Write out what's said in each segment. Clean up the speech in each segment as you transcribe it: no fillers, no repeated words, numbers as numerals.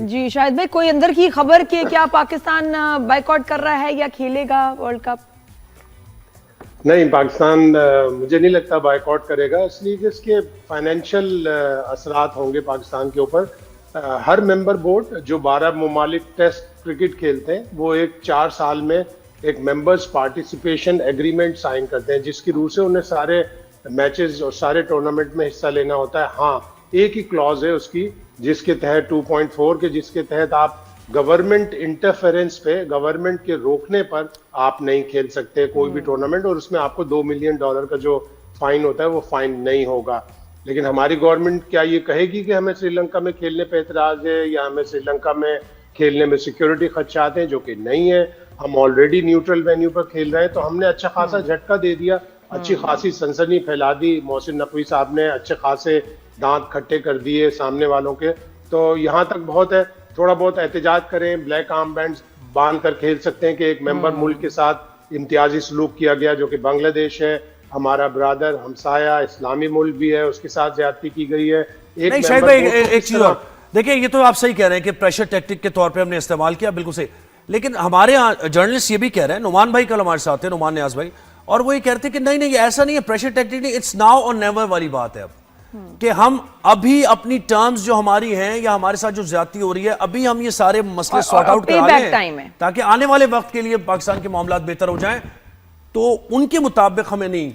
थी। जी शायद भाई, कोई अंदर की खबर कि क्या पाकिस्तान बायकॉट कर रहा है या खेलेगा वर्ल्ड कप? नहीं, पाकिस्तान मुझे नहीं लगता बायकॉट करेगा, इसलिए कि इसके फाइनेंशियल असरात होंगे पाकिस्तान के ऊपर। हर मेंबर बोर्ड जो 12 ममालिक टेस्ट क्रिकेट खेलते हैं वो एक 4 साल में एक मेंबर्स पार्टिसिपेशन एग्रीमेंट साइन करते हैं, जिसकी रूह से उन्हें सारे मैचेस और सारे टूर्नामेंट में हिस्सा लेना होता है। हाँ, एक ही क्लॉज है उसकी जिसके तहत 2.4 के, जिसके तहत आप गवर्नमेंट इंटरफेरेंस पे, गवर्नमेंट के रोकने पर आप नहीं खेल सकते कोई भी टूर्नामेंट, और उसमें आपको $2 मिलियन का जो फाइन होता है वो फाइन नहीं होगा। लेकिन हमारी गवर्नमेंट क्या ये कहेगी कि हमें श्रीलंका में खेलने पे एतराज है या हमें श्रीलंका में खेलने में सिक्योरिटी खदशात हैं? जो कि नहीं है। हम ऑलरेडी न्यूट्रल वेन्यू पर खेल रहे हैं, तो हमने अच्छा खासा झटका दे दिया, अच्छी खासी सनसनी फैला दी। मोहसिन नकवी साहब ने अच्छे खासे दांत खट्टे कर दिए सामने वालों के। तो यहाँ तक बहुत है, थोड़ा बहुत एहतजाज करें, ब्लैक आर्म बैंड बांध कर खेल सकते हैं कि एक मेंबर मुल्क के साथ इम्तियाजी सलूक किया गया, जो कि बांग्लादेश है, हमारा ब्रादर हमसाया इस्लामी मुल्क भी है, उसके साथ ज्यादती की गई है। नहीं शायद भाई, एक चीज और देखिए, ये तो आप सही कह रहे हैं कि प्रेशर टैक्टिक के तौर पे हमने इस्तेमाल किया, बिल्कुल सही। लेकिन हमारे यहाँ जर्नलिस्ट ये भी कह रहे हैं, नुमान भाई कल हमारे साथ थे, नुमान नियाज भाई, और वो ये कहते हैं कि नहीं नहीं ऐसा नहीं है, प्रेशर टैक्टिक नहीं, इट्स नाउ और नेवर वाली बात है अब, कि हम अभी अपनी टर्म्स जो हमारी हैं या हमारे साथ जो ज्यादती हो रही है, अभी हम ये सारे मसले सॉर्ट आउट करा लें ताकि आने वाले वक्त के लिए पाकिस्तान के मामलात बेहतर हो जाएं, तो उनके मुताबिक हमें नहीं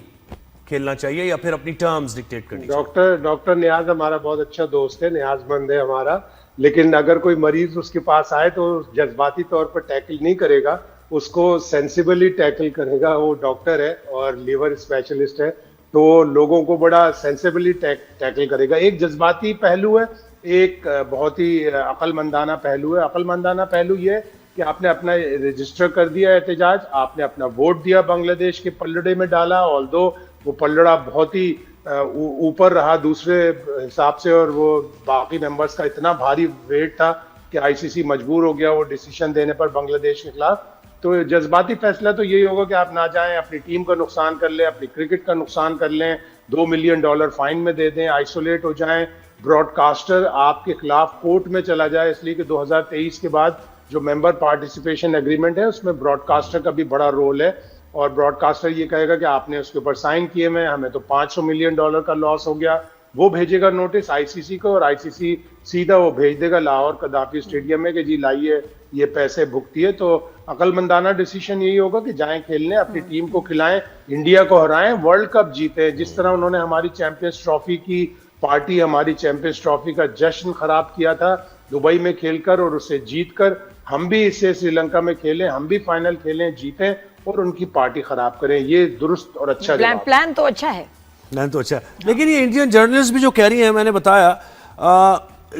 खेलना चाहिए या फिर अपनी टर्म्स डिक्टेट करनी चाहिए। डॉक्टर नियाज हमारा बहुत अच्छा दोस्त है, नियाजमंद है हमारा, लेकिन अगर कोई मरीज उसके पास आए तो जज्बाती तौर पर टैकल नहीं करेगा, उसको सेंसिबली टैकल करेगा। वो डॉक्टर है और लीवर स्पेशलिस्ट है, तो लोगों को बड़ा सेंसिबली टैकल करेगा। एक जज्बाती पहलू है, एक बहुत ही अक्लमंदाना पहलू है। अक्लमंदाना पहलू ये है कि आपने अपना रजिस्टर कर दिया एहतजाज, आपने अपना वोट दिया, बांग्लादेश के पलड़े में डाला, ऑल्दो वो पलड़ा बहुत ही ऊपर रहा दूसरे हिसाब से, और वो बाकी मेंबर्स का इतना भारी वेट था कि आईसीसी मजबूर हो गया वो डिसीजन देने पर बांग्लादेश के खिलाफ। तो जज्बाती फैसला तो यही होगा कि आप ना जाएं, अपनी टीम का नुकसान कर लें, अपनी क्रिकेट का नुकसान कर लें, $2 मिलियन फाइन में दे दें, आइसोलेट हो जाएं, ब्रॉडकास्टर आपके खिलाफ कोर्ट में चला जाए, इसलिए कि 2023 के बाद जो मेंबर पार्टिसिपेशन एग्रीमेंट है उसमें ब्रॉडकास्टर का भी बड़ा रोल है, और ब्रॉडकास्टर ये कहेगा कि आपने उसके ऊपर साइन किए हुए, हमें तो $500 मिलियन का लॉस हो गया। वो भेजेगा नोटिस आईसीसी को, और आईसीसी सीधा वो भेज देगा लाहौर कदाफी स्टेडियम में कि जी लाइए ये पैसे भुगतिए। तो अकलमंदाना डिसीजन यही होगा कि जाएं खेलने, अपनी टीम को खिलाएं, इंडिया को हराएं, वर्ल्ड कप जीते। जिस तरह उन्होंने हमारी चैंपियंस ट्रॉफी की पार्टी, हमारी चैंपियंस ट्रॉफी का जश्न खराब किया था दुबई में खेलकर और उसे जीतकर, हम भी इसे श्रीलंका में खेलें, हम भी फाइनल खेलें, जीतें और उनकी पार्टी खराब करें। ये दुरुस्त और अच्छा प्लान तो अच्छा है, प्लान तो अच्छा है। लेकिन ये इंडियन जर्नलिस्ट भी जो कह रही है, मैंने बताया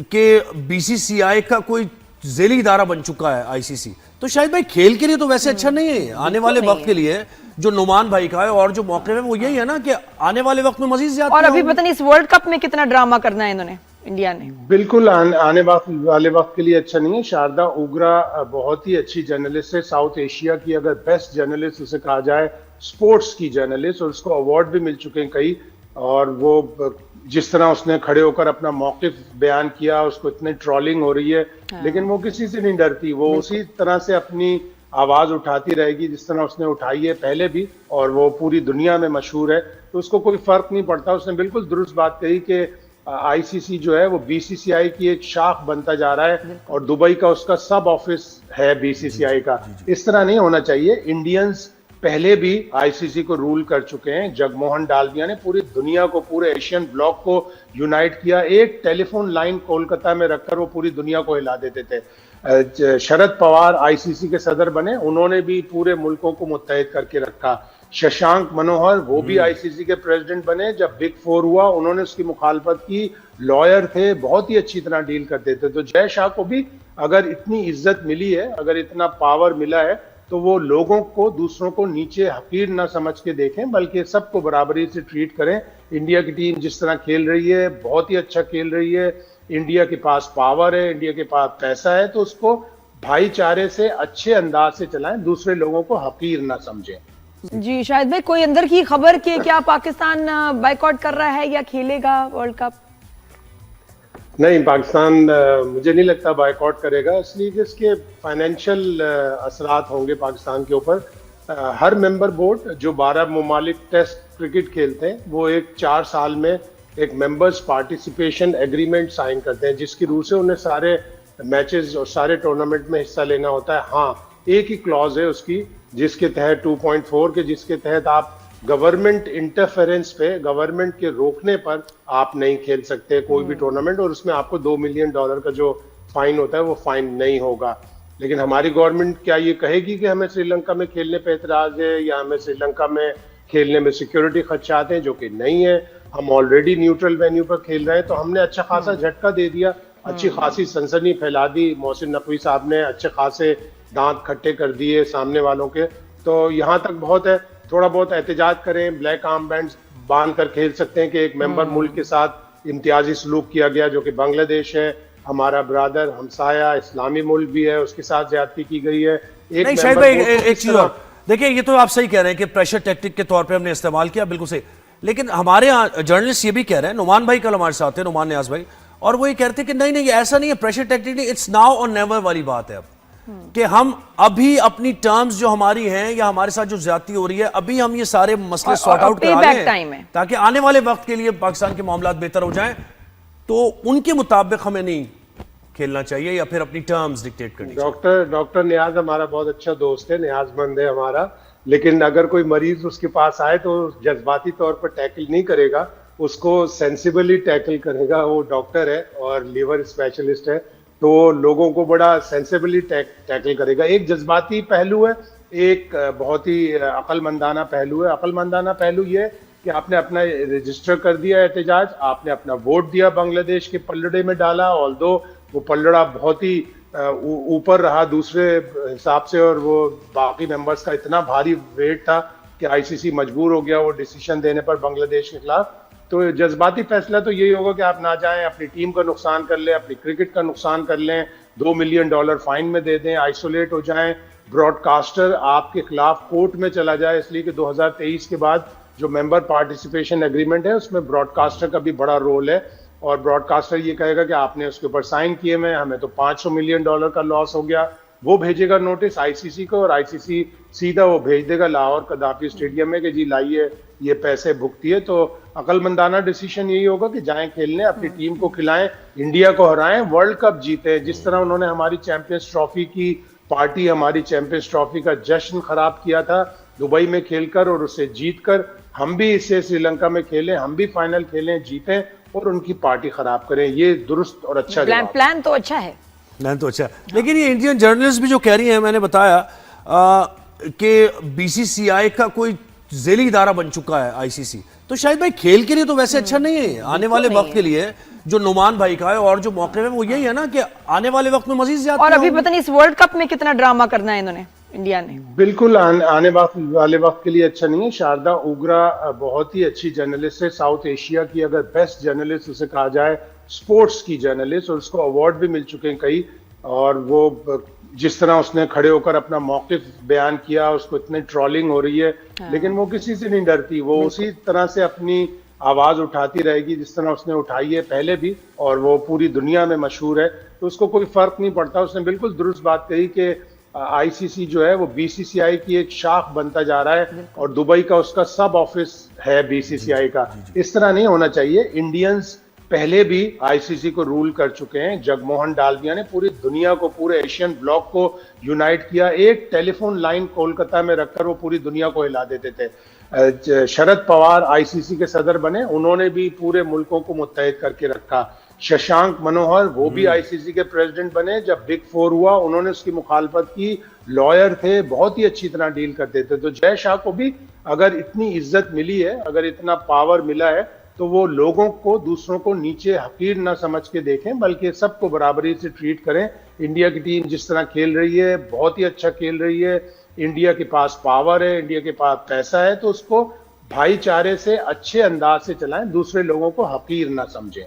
कि बीसीसीआई का कोई ज़ेली इदारा बन चुका है आईसीसी, तो शायद भाई खेल के लिए तो वैसे अच्छा नहीं है, आने वाले वक्त के लिए जो नुमान भाई का है और जो मौके में वो यही है ना कि आने वाले वक्त में मजीद ज्यादा। और अभी पता नहीं इस वर्ल्ड कप में कितना ड्रामा करना है इन्होंने, इंडिया ने। बिल्कुल आने वाले वक्त के लिए अच्छा नहीं है। शारदा उग्रा बहुत ही अच्छी जर्नलिस्ट है, साउथ एशिया की अगर बेस्ट जर्नलिस्ट उसे कहा जाए, स्पोर्ट्स की जर्नलिस्ट, और उसको अवार्ड भी मिल चुके हैं कई। और वो जिस तरह उसने खड़े होकर अपना मौकिफ बयान किया, उसको इतनी ट्रोलिंग हो रही है, लेकिन वो किसी से नहीं डरती, वो उसी तरह से अपनी आवाज उठाती रहेगी जिस तरह उसने उठाई है पहले भी, और वो पूरी दुनिया में मशहूर है, तो उसको कोई फर्क नहीं पड़ता। उसने बिल्कुल दुरुस्त बात कही कि आईसीसी जो है वो बीसीसीआई की एक शाख बनता जा रहा है और दुबई का उसका सब ऑफिस है बीसीसीआई का। इस तरह नहीं होना चाहिए। इंडियंस पहले भी आईसीसी को रूल कर चुके हैं। जगमोहन डालमिया ने पूरी दुनिया को, पूरे एशियन ब्लॉक को यूनाइट किया। एक टेलीफोन लाइन कोलकाता में रखकर वो पूरी दुनिया को हिला देते थे। शरद पवार आईसीसी के सदर बने, उन्होंने भी पूरे मुल्कों को मुत्तहिद करके रखा। शशांक मनोहर वो भी आईसीसी के प्रेसिडेंट बने, जब बिग फोर हुआ उन्होंने उसकी मुखालफत की, लॉयर थे, बहुत ही अच्छी तरह डील करते थे। तो जय शाह को भी अगर इतनी इज्जत मिली है, अगर इतना पावर मिला है, तो वो लोगों को, दूसरों को नीचे हकीर ना समझ के देखें, बल्कि सबको बराबरी से ट्रीट करें। इंडिया की टीम जिस तरह खेल रही है, बहुत ही अच्छा खेल रही है, इंडिया के पास पावर है, इंडिया के पास पैसा है, तो उसको भाईचारे से अच्छे अंदाज से चलाएं, दूसरे लोगों को हकीर ना समझें। जी शायद भाई, कोई अंदर की खबर कि क्या पाकिस्तान बायकॉट कर रहा है या खेलेगा वर्ल्ड कप? नहीं, पाकिस्तान मुझे नहीं लगता बायकॉट करेगा, इसलिए कि इसके फाइनेंशियल असरात होंगे पाकिस्तान के ऊपर। हर मेंबर बोर्ड जो 12 ममालिक टेस्ट क्रिकेट खेलते हैं वो एक 4 साल में एक मेंबर्स पार्टिसिपेशन एग्रीमेंट साइन करते हैं, जिसकी रूह से उन्हें सारे मैचेस और सारे टूर्नामेंट में हिस्सा लेना होता है। हाँ, एक ही क्लॉज है उसकी जिसके तहत 2.4 के, जिसके तहत आप गवर्नमेंट इंटरफेरेंस पे, गवर्नमेंट के रोकने पर आप नहीं खेल सकते कोई भी टूर्नामेंट, और उसमें आपको $2 मिलियन का जो फाइन होता है वो फाइन नहीं होगा। लेकिन हमारी गवर्नमेंट क्या ये कहेगी कि हमें श्रीलंका में खेलने पे एतराज है या हमें श्रीलंका में खेलने में सिक्योरिटी खदशात हैं? जो कि नहीं है। हम ऑलरेडी न्यूट्रल वेन्यू पर खेल रहे हैं, तो हमने अच्छा खासा झटका दे दिया, अच्छी खासी सनसनी फैला दी। मोहसिन नकवी साहब ने अच्छे खासे दांत खट्टे कर दिए सामने वालों के। तो यहाँ तक बहुत है, थोड़ा बहुत एहतजाज करें, ब्लैक आर्म बैंड बांध कर खेल सकते हैं कि एक मेंबर मुल्क के साथ इम्तियाजी सलूक किया गया, जो कि बांग्लादेश है, हमारा ब्रादर हमसाया इस्लामी मुल्क भी है, उसके साथ ज्यादती की गई है। एक नहीं शाहिद भाई, एक चीज और देखिए, ये तो आप सही कह रहे हैं कि प्रेशर टैक्टिक के तौर पे हमने इस्तेमाल किया, बिल्कुल सही। लेकिन हमारे यहाँ जर्नलिस्ट ये भी कह रहे हैं, नुमान भाई कल हमारे साथ थे, नुमान नियाज भाई, और वो ये कहते हैं कि नहीं नहीं ऐसा नहीं है, प्रेशर टैक्टिक नहीं, इट्स नाउ और नेवर वाली बात है अब, कि हम अभी अपनी टर्म्स जो हमारी हैं या हमारे साथ जो ज्यादती हो रही है, अभी हम ये सारे मसले सॉर्ट आउट करा रहे हैं ताकि आने वाले वक्त के लिए पाकिस्तान के मामलात बेहतर हो जाएं, तो उनके मुताबिक हमें नहीं खेलना चाहिए या फिर अपनी टर्म्स डिक्टेट करनी चाहिए। डॉक्टर नियाज हमारा बहुत अच्छा दोस्त है, नियाजमंद है हमारा, लेकिन अगर कोई मरीज उसके पास आए तो जज्बाती तौर पर टैकल नहीं करेगा, उसको सेंसिबली टैकल करेगा। वो डॉक्टर है और लीवर स्पेशलिस्ट है, तो लोगों को बड़ा सेंसिबली टैकल करेगा। एक जज्बाती पहलू है, एक बहुत ही अक्लमंदाना पहलू है। अक्लमंदाना पहलू ये कि आपने अपना रजिस्टर कर दिया एहतजाज, आपने अपना वोट दिया, बांग्लादेश के पलड़े में डाला, ऑल्दो वो पलड़ा बहुत ही ऊपर रहा दूसरे हिसाब से, और वो बाकी मेंबर्स का इतना भारी वेट था कि आईसीसी मजबूर हो गया वो डिसीजन देने पर बांग्लादेश के खिलाफ। तो जज्बाती फैसला तो यही होगा कि आप ना जाएं, अपनी टीम का नुकसान कर लें, अपनी क्रिकेट का नुकसान कर लें, $2 मिलियन फाइन में दे दें, आइसोलेट हो जाएं, ब्रॉडकास्टर आपके खिलाफ कोर्ट में चला जाए, इसलिए कि 2023 के बाद जो मेंबर पार्टिसिपेशन एग्रीमेंट है उसमें ब्रॉडकास्टर का भी बड़ा रोल है, और ब्रॉडकास्टर ये कहेगा कि आपने उसके ऊपर साइन किए हुए, हमें तो $500 मिलियन का लॉस हो गया। वो भेजेगा नोटिस आईसीसी को, और आईसीसी सीधा वो भेज देगा लाहौर कदाफी स्टेडियम में कि जी लाइए ये पैसे भुगतिए। तो अकलमंदाना डिसीजन यही होगा कि जाएं खेलने, अपनी टीम को खिलाएं, इंडिया को हराएं, वर्ल्ड कप जीते। जिस तरह उन्होंने हमारी चैंपियंस ट्रॉफी की पार्टी, हमारी चैंपियंस ट्रॉफी का जश्न खराब किया था दुबई में खेलकर और उसे जीतकर, हम भी इसे श्रीलंका में खेलें, हम भी फाइनल खेलें, जीतें और उनकी पार्टी खराब करें। ये दुरुस्त और अच्छा प्लान तो अच्छा है, प्लान तो अच्छा है। लेकिन ये इंडियन जर्नलिस्ट भी जो कह रही हैं, मैंने बताया कि बीसीसीआई का कोई जेली इदारा बन चुका है आईसीसी, तो शायद भाई खेल के लिए तो वैसे अच्छा नहीं है, आने वाले वक्त के लिए जो नुमान भाई का है और जो मौके में वो यही है ना कि आने वाले वक्त में मजीद ज्यादा। और अभी पता नहीं इस वर्ल्ड कप में कितना ड्रामा करना है इन्होंने, इंडिया ने। बिल्कुल आने वाले वक्त के लिए अच्छा नहीं है। शारदा उग्रा बहुत ही अच्छी जर्नलिस्ट है, साउथ एशिया की अगर बेस्ट जर्नलिस्ट उसे कहा जाए, स्पोर्ट्स की जर्नलिस्ट, और उसको अवार्ड भी मिल चुके हैं कई। और वो जिस तरह उसने खड़े होकर अपना मौक़िफ़ बयान किया, उसको इतनी ट्रोलिंग हो रही है, लेकिन वो किसी से नहीं डरती, वो उसी तरह से अपनी आवाज़ उठाती रहेगी जिस तरह उसने उठाई है पहले भी, और वो पूरी दुनिया में मशहूर है, तो उसको कोई फ़र्क नहीं पड़ता। उसने बिल्कुल दुरुस्त बात कही कि आईसीसी जो है वो बीसीसीआई की एक शाख बनता जा रहा है और दुबई का उसका सब ऑफिस है बीसीसीआई का। इस तरह नहीं होना चाहिए। इंडियंस पहले भी आईसीसी को रूल कर चुके हैं। जगमोहन डालमिया ने पूरी दुनिया को, पूरे एशियन ब्लॉक को यूनाइट किया। एक टेलीफोन लाइन कोलकाता में रखकर वो पूरी दुनिया को हिला देते थे। शरद पवार आईसीसी के सदर बने, उन्होंने भी पूरे मुल्कों को मुत्तहिद करके रखा। शशांक मनोहर वो भी आईसीसी के प्रेसिडेंट बने, जब बिग फोर हुआ उन्होंने उसकी मुखालफत की, लॉयर थे, बहुत ही अच्छी तरह डील करते थे। तो जय शाह को भी अगर इतनी इज्जत मिली है, अगर इतना पावर मिला है, तो वो लोगों को, दूसरों को नीचे हकीर ना समझ के देखें, बल्कि सबको बराबरी से ट्रीट करें। इंडिया की टीम जिस तरह खेल रही है, बहुत ही अच्छा खेल रही है, इंडिया के पास पावर है, इंडिया के पास पैसा है, तो उसको भाईचारे से अच्छे अंदाज से चलाएं, दूसरे लोगों को हकीर ना समझें।